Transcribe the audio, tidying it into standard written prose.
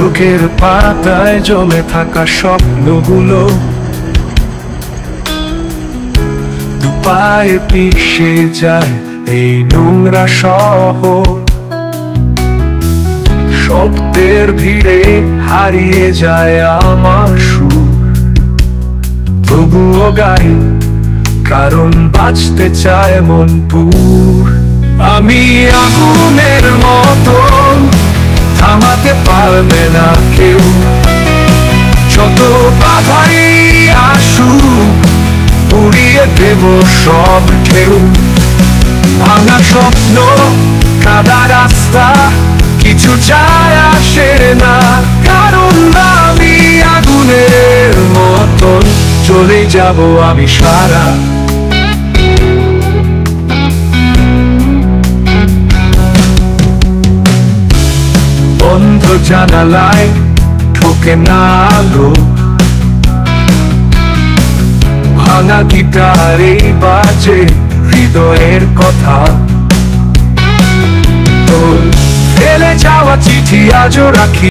চোখের পাতায় জমে থাকা স্বপ্নগুলো দুপায়ে পিষে যায় এই নোংরা শহর। শব্দের ভিড়ে হারিয়ে যায় আমার সুর, তবুও গাই কারণ বাঁচতে চায় মন পুর। আমি আগুনের মতন, থামাতে পারবে না কেউ, যত বাধাই আসুক উড়িয়ে দেব সব ঢেউ। ভাঙা স্বপ্ন, কাদা রাস্তা, কিছু যায় আসে না, কারণ আমি আগুনের মতন চলে যাব আমি সারা। বন্ধ জানালায় ঢোকে না আলো, ভাঙা গিটারে বাজে হৃদয়ের কথা। ফেলে যাওয়া চিঠি আজও রাখি